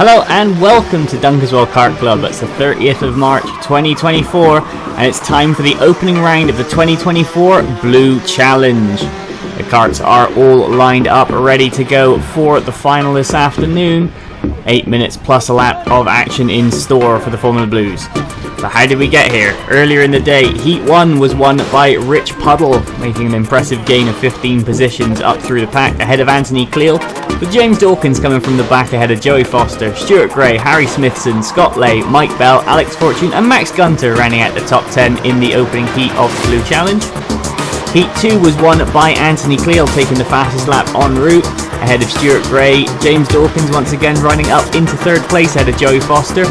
Hello and welcome to Dunkeswell Kart Club. It's the 30th of March 2024 and it's time for the opening round of the 2024 Blue Challenge. The karts are all lined up ready to go for the final this afternoon. 8 minutes plus a lap of action in store for the Formula Blues. So how did we get here? Earlier in the day, Heat 1 was won by Rich Puddle, making an impressive gain of 15 positions up through the pack ahead of Anthony Cleal, with James Dawkins coming from the back ahead of Joey Foster, Stuart Gray, Harry Smithson, Scott Lay, Mike Bell, Alex Fortune and Max Gunter rounding out the top 10 in the opening heat of the Blue Challenge. Heat 2 was won by Anthony Cleal, taking the fastest lap en route ahead of Stuart Gray. James Dawkins once again running up into third place ahead of Joey Foster.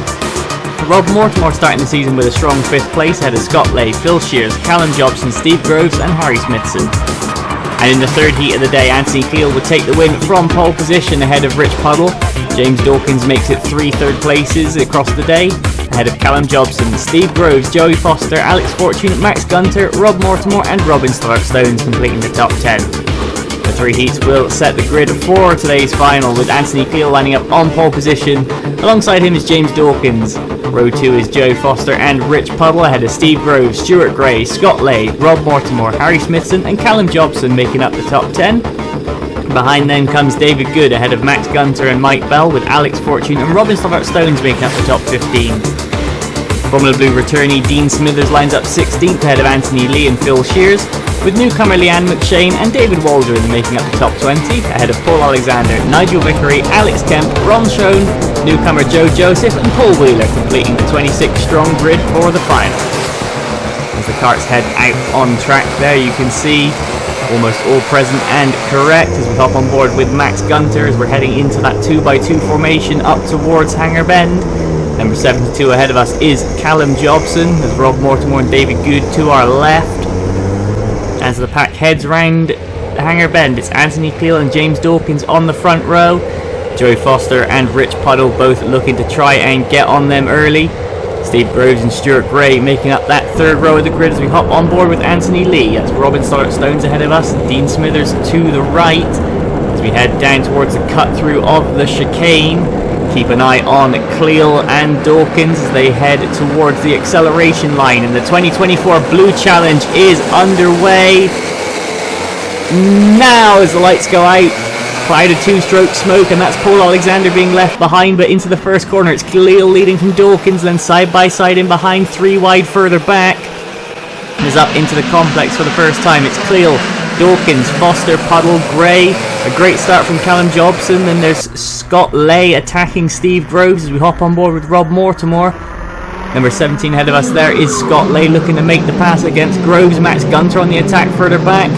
Rob Mortimer starting the season with a strong 5th place ahead of Scott Lay, Phil Shears, Callum Jobson, Steve Groves and Harry Smithson. And in the third heat of the day, Anthony Cleal would take the win from pole position ahead of Rich Puddle. James Dawkins makes it 3 third places across the day ahead of Callum Jobson, Steve Groves, Joey Foster, Alex Fortune, Max Gunter, Rob Mortimer and Robin Stones completing the top 10. The 3 heats will set the grid for today's final, with Anthony Cleal lining up on pole position. Alongside him is James Dawkins. Row 2 is Joey Foster and Rich Puddle ahead of Steve Groves, Stuart Gray, Scott Lay, Rob Mortimer, Harry Smithson and Callum Jobson making up the top 10. Behind them comes David Good ahead of Max Gunter and Mike Bell, with Alex Fortune and Robin Stones making up the top 15. Formula Blue returnee Dean Smithers lines up 16th ahead of Anthony Lee and Phil Shears, with newcomer Leanne McShane and David Waldron making up the top 20 ahead of Paul Alexander, Nigel Vickery, Alex Kemp, Ron Schoen, newcomer Joe Joseph and Paul Wheeler completing the 26-strong grid for the final. As the karts head out on track there, you can see almost all present and correct as we hop on board with Max Gunter as we're heading into that 2x2 formation up towards Hanger Bend. Number 72 ahead of us is Callum Jobson, as Rob Mortimer and David Good to our left. As the pack heads round Hanger Bend, it's Anthony Cleal and James Dawkins on the front row. Joey Foster and Rich Puddle both looking to try and get on them early. Steve Groves and Stuart Gray making up that third row of the grid as we hop on board with Anthony Lee. That's Robin Stones ahead of us, Dean Smithers to the right. As we head down towards the cut through of the chicane, keep an eye on Cleal and Dawkins as they head towards the acceleration line, and the 2024 Blue Challenge is underway. Now as the lights go out, cloud of 2-stroke smoke, and that's Paul Alexander being left behind, but into the first corner it's Cleal leading from Dawkins, then side by side in behind, 3 wide further back. Is up into the complex for the first time. It's Cleal, Dawkins, Foster, Puddle, Gray. A great start from Callum Jobson. Then there's Scott Lay attacking Steve Groves as we hop on board with Rob Mortimer. Number 17 ahead of us there is Scott Lay looking to make the pass against Groves. Max Gunter on the attack further back.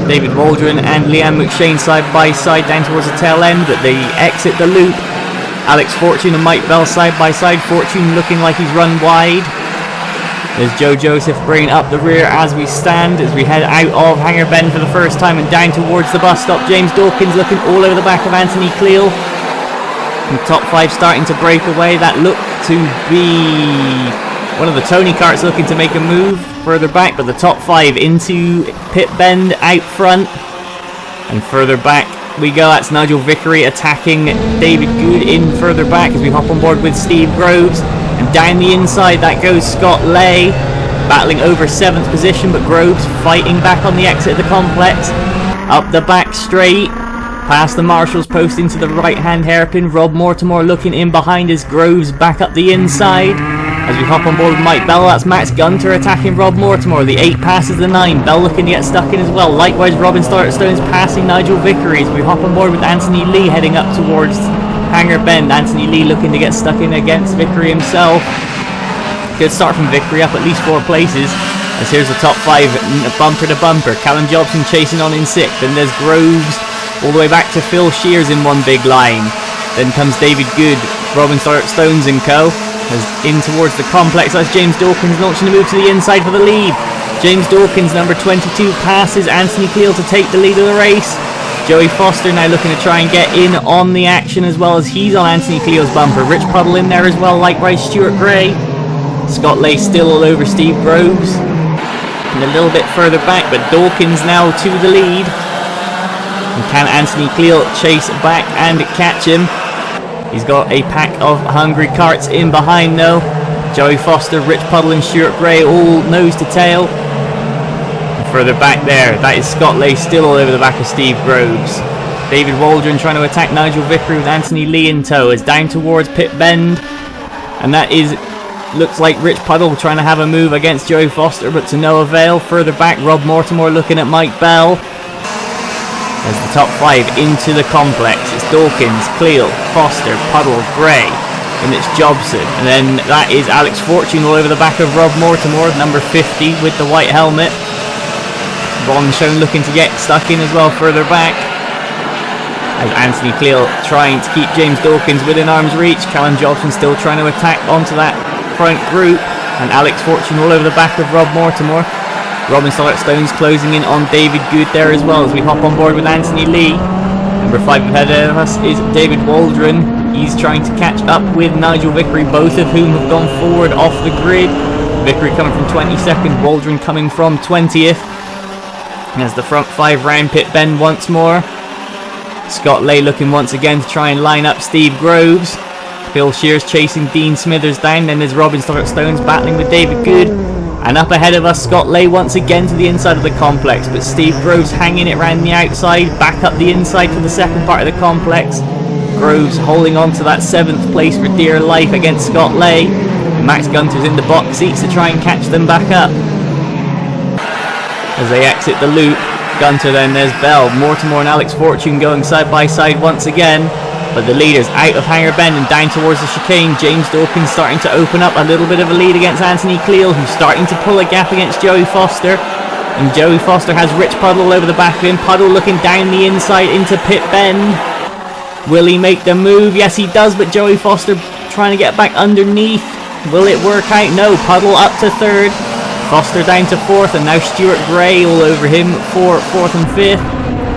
David Waldron and Leanne McShane side by side down towards the tail end, but they exit the loop. Alex Fortune and Mike Bell side by side. Fortune looking like he's run wide. There's Joe Joseph bringing up the rear as we stand, as we head out of Hanger Bend for the first time and down towards the bus stop. James Dawkins looking all over the back of Anthony Cleal. And top 5 starting to break away. That looked to be one of the Tony karts looking to make a move further back, but the top 5 into pit bend out front. And further back we go. That's Nigel Vickery attacking David Good in further back as we hop on board with Steve Groves. And down the inside that goes Scott Lay, battling over 7th position, but Groves fighting back on the exit of the complex. Up the back straight, past the marshal's post into the right hand hairpin. Rob Mortimer looking in behind as Groves back up the inside. As we hop on board with Mike Bell, that's Max Gunter attacking Rob Mortimer. The 8 passes the 9, Bell looking to get stuck in as well. Likewise Robin Stones passing Nigel Vickery as we hop on board with Anthony Lee heading up towards Hanger Bend. Anthony Lee looking to get stuck in against Vickery himself. Good start from Vickery, up at least 4 places. As here's the top 5 bumper to bumper. Callum Jobson chasing on in 6th. Then there's Groves all the way back to Phil Shears in one big line. Then comes David Good, Robin Stones and co. As in towards the complex, that's James Dawkins launching the move to the inside for the lead. James Dawkins, number 22, passes Anthony Cleal to take the lead of the race. Joey Foster now looking to try and get in on the action as well, as he's on Anthony Cleal's bumper. Rich Puddle in there as well, likewise Stuart Gray. Scott Lay still all over Steve Groves. And a little bit further back, but Dawkins now to the lead. And can Anthony Cleal chase back and catch him? He's got a pack of hungry carts in behind though. Joey Foster, Rich Puddle and Stuart Gray all nose to tail. And further back there, that is Scott Lay still all over the back of Steve Groves. David Waldron trying to attack Nigel Vickery with Anthony Lee in tow. Is down towards Pit Bend. And that is, looks like Rich Puddle trying to have a move against Joey Foster, but to no avail. Further back, Rob Mortimer looking at Mike Bell. As the top 5 into the complex. It's Dawkins, Cleal, Foster, Puddle, Gray. And it's Jobson. And then that is Alex Fortune all over the back of Rob Mortimer, number 50 with the white helmet. Ron Schoen looking to get stuck in as well further back. As Anthony Cleal trying to keep James Dawkins within arm's reach. Callum Jobson still trying to attack onto that front group. And Alex Fortune all over the back of Rob Mortimer. Robin Stone's closing in on David Good there as well as we hop on board with Anthony Lee. Number 5 ahead of us is David Waldron. He's trying to catch up with Nigel Vickery, both of whom have gone forward off the grid. Vickery coming from 22nd, Waldron coming from 20th. As the front 5 round Pit Bend once more. Scott Lay looking once again to try and line up Steve Groves. Phil Shears chasing Dean Smithers down. Then there's Robin Stones battling with David Good. And up ahead of us, Scott Lay once again to the inside of the complex. But Steve Groves hanging it around the outside. Back up the inside for the second part of the complex. Groves holding on to that 7th place for dear life against Scott Lay. And Max Gunter's in the box seats to try and catch them back up. As they exit the loop, Gunter, then there's Bell, Mortimer and Alex Fortune going side by side once again. But the leaders out of Hanger Bend and down towards the chicane. James Dawkins starting to open up a little bit of a lead against Anthony Cleal, who's starting to pull a gap against Joey Foster. And Joey Foster has Rich Puddle all over the back of him. Puddle looking down the inside into Pit Bend. Will he make the move? Yes, he does, but Joey Foster trying to get back underneath. Will it work out? No. Puddle up to 3rd. Foster down to 4th, and now Stuart Gray all over him for 4th and 5th.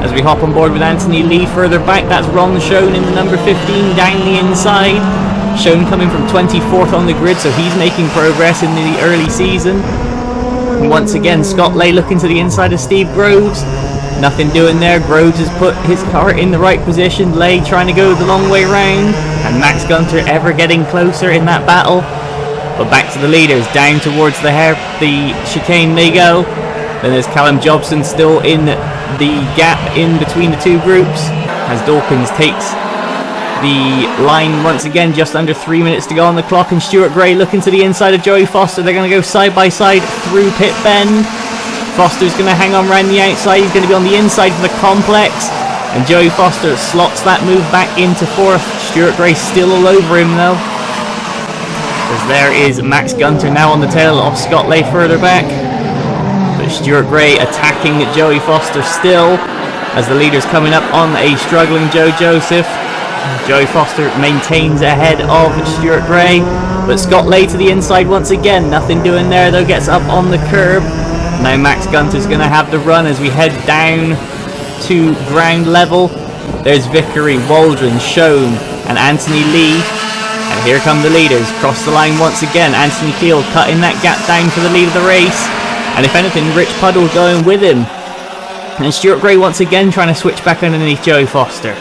As we hop on board with Anthony Lee further back, that's Ron Schoen in the number 15 down the inside. Schoen coming from 24th on the grid, so he's making progress in the early season. And once again, Scott Lay looking to the inside of Steve Groves. Nothing doing there. Groves has put his car in the right position. Lay trying to go the long way round. And Max Gunter ever getting closer in that battle. But back to the leaders, down towards the chicane they go. Then there's Callum Jobson still in the gap in between the two groups. As Dawkins takes the line once again, just under 3 minutes to go on the clock. And Stuart Gray looking to the inside of Joey Foster. They're going to go side by side through Pit Bend. Foster's going to hang on around the outside. He's going to be on the inside for the complex. And Joey Foster slots that move back into 4th. Stuart Gray still all over him though. As there is Max Gunter now on the tail of Scott Lay further back. But Stuart Gray attacking Joey Foster still. As the leader's coming up on a struggling Joe Joseph. Joey Foster maintains ahead of Stuart Gray. But Scott Lay to the inside once again. Nothing doing there though. Gets up on the curb. Now Max Gunter's going to have the run as we head down to ground level. There's Vickery, Waldron, Schoen and Anthony Lee. And here come the leaders. Cross the line once again. Anthony Cleal cutting that gap down for the lead of the race. And if anything, Rich Puddle going with him. And Stuart Gray once again trying to switch back underneath Joey Foster.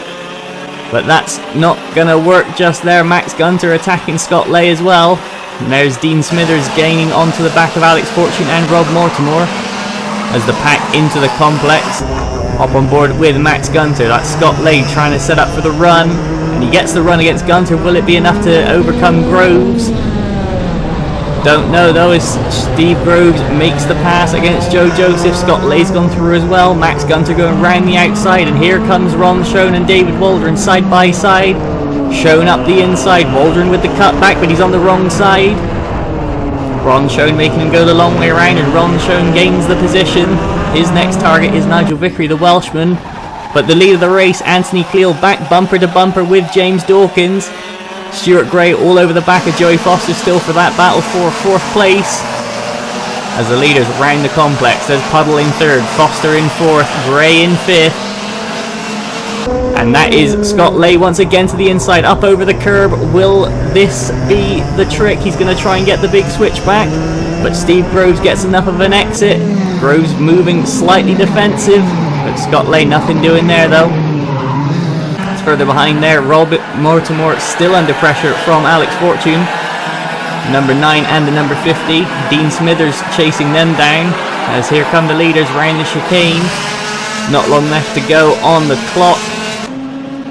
But that's not going to work just there. Max Gunter attacking Scott Lay as well. And there's Dean Smithers gaining onto the back of Alex Fortune and Rob Mortimer. As the pack into the complex. Hop on board with Max Gunter. That's Scott Lay trying to set up for the run. And he gets the run against Gunter. Will it be enough to overcome Groves? Don't know though, as Steve Groves makes the pass against Joe Joseph. Scott Lay's gone through as well. Max Gunter going round the outside. And here comes Ron Schoen and David Waldron side by side. Schoen up the inside. Waldron with the cutback, but he's on the wrong side. Ron Schoen making him go the long way around, and Ron Schoen gains the position. His next target is Nigel Vickery, the Welshman. But the lead of the race, Anthony Cleal, back bumper to bumper with James Dawkins. Stuart Gray all over the back of Joey Foster still for that battle for 4th place. As the leaders round the complex, there's Puddle in 3rd, Foster in 4th, Gray in 5th. And that is Scott Lay once again to the inside, up over the curb. Will this be the trick? He's going to try and get the big switch back. But Steve Groves gets enough of an exit. Groves moving slightly defensive. But Scott Lay nothing doing there though. As further behind there. Rob Mortimer still under pressure from Alex Fortune. Number 9 and the number 50. Dean Smithers chasing them down. As here come the leaders round the chicane. Not long left to go on the clock.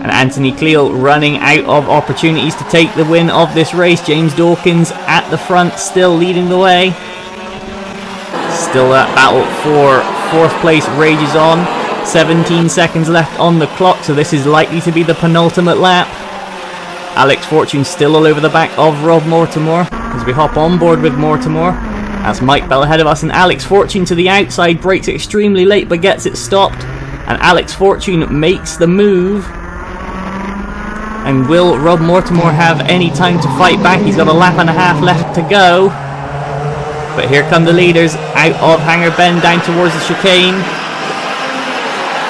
And Anthony Cleal running out of opportunities to take the win of this race. James Dawkins at the front, still leading the way. Still that battle for 4th place rages on. 17 seconds left on the clock, so this is likely to be the penultimate lap. Alex Fortune still all over the back of Rob Mortimer as we hop on board with Mortimer. That's Mike Bell ahead of us, and Alex Fortune to the outside, breaks extremely late but gets it stopped. And Alex Fortune makes the move. And will Rob Mortimer have any time to fight back? He's got a lap and a half left to go. But here come the leaders out of Hanger Bend down towards the chicane.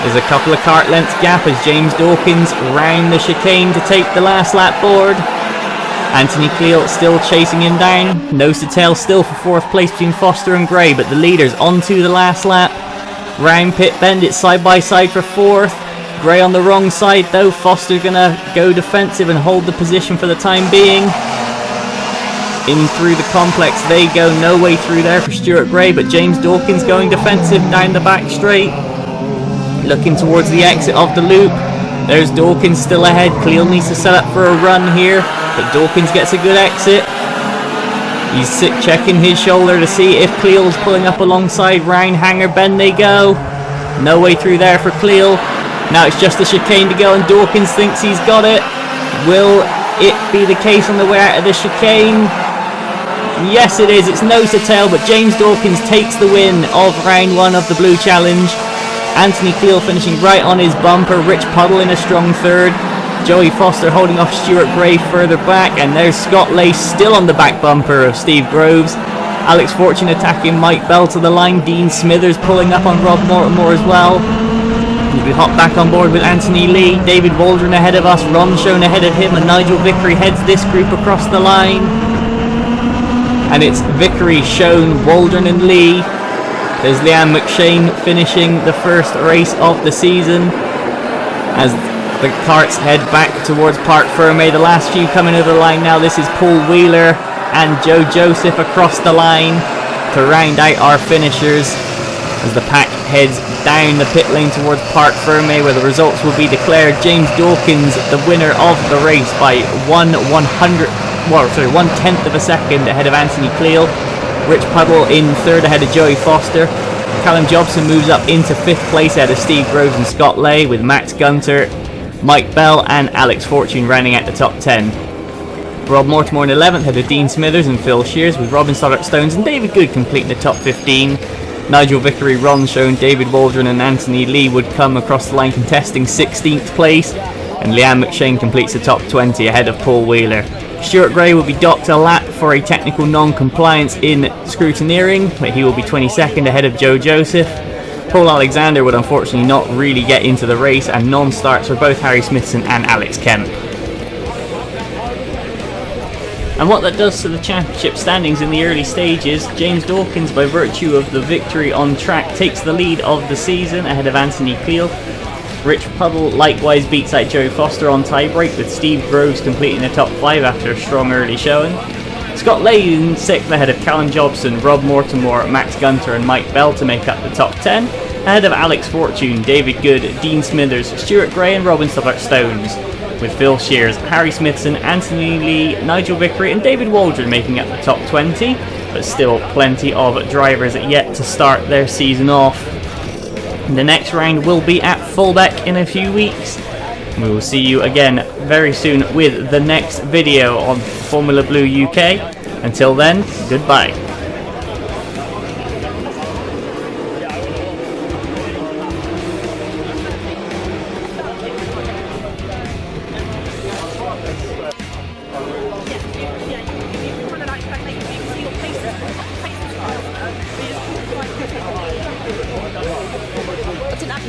There's a couple of kart lengths gap as James Dawkins round the chicane to take the last lap board. Anthony Cleal still chasing him down. Nose to tail still for 4th place between Foster and Gray, but the leaders onto the last lap. Round pit bend, it's side by side for 4th. Gray on the wrong side though. Foster's gonna go defensive and hold the position for the time being. In through the complex they go, no way through there for Stuart Gray, but James Dawkins going defensive down the back straight. Looking towards the exit of the loop. There's Dawkins still ahead. Cleal needs to set up for a run here, but Dawkins gets a good exit. He's checking his shoulder to see if Cleal's pulling up alongside. Round Hanger Bend they go. No way through there for Cleal. Now it's just the chicane to go and Dawkins thinks he's got it. Will it be the case on the way out of the chicane? Yes it is, it's nose to tail, but James Dawkins takes the win of round 1 of the Blue Challenge. Anthony Cleal finishing right on his bumper. Rich Puddle in a strong 3rd. Joey Foster holding off Stuart Gray further back, and there's Scott Lace still on the back bumper of Steve Groves. Alex Fortune attacking Mike Bell to the line. Dean Smithers pulling up on Rob Mortimer as well. We hop back on board with Anthony Lee. David Waldron ahead of us. Ron Schoen ahead of him, and Nigel Vickery heads this group across the line. And it's Vickery, Schoen, Waldron and Lee. There's Leanne McShane finishing the first race of the season as the karts head back towards Park Ferme. The last few coming over the line now. This is Paul Wheeler and Joe Joseph across the line to round out our finishers as the pack heads down the pit lane towards Park Ferme, where the results will be declared. James Dawkins the winner of the race by 1/10 of a second ahead of Anthony Cleal. Rich Puddle in 3rd ahead of Joey Foster. Callum Jobson moves up into 5th place ahead of Steve Groves and Scott Lay, with Max Gunter, Mike Bell and Alex Fortune rounding out the top 10. Rob Mortimer in 11th ahead of Dean Smithers and Phil Shears, with Robin Stoddart Stones and David Good completing the top 15. Nigel Vickery, Ron Schoen, David Waldron and Anthony Lee would come across the line contesting 16th place, and Leanne McShane completes the top 20 ahead of Paul Wheeler. Stuart Gray will be docked a lap for a technical non-compliance in scrutineering, but he will be 22nd ahead of Joe Joseph. Paul Alexander would unfortunately not really get into the race, and non-starts for both Harry Smithson and Alex Kemp. And what that does to the championship standings in the early stages, James Dawkins, by virtue of the victory on track, takes the lead of the season ahead of Anthony Cleal. Rich Puddle likewise beats out Joey Foster on tiebreak, with Steve Groves completing the top 5 after a strong early showing. Scott Lay in 6th ahead of Callum Jobson, Rob Mortimer, Max Gunter and Mike Bell to make up the top 10, ahead of Alex Fortune, David Good, Dean Smithers, Stuart Gray and Robin Stoddart Stones, with Phil Shears, Harry Smithson, Anthony Lee, Nigel Vickery and David Waldron making up the top 20, but still plenty of drivers yet to start their season off. The next round will be at Fulbeck in a few weeks. We will see you again very soon with the next video on Formula Blue UK. Until then, goodbye.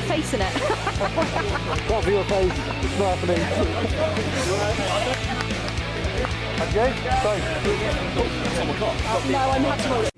Face in it. Can't feel your face, it's not happening. Okay, thanks. No, I'm not.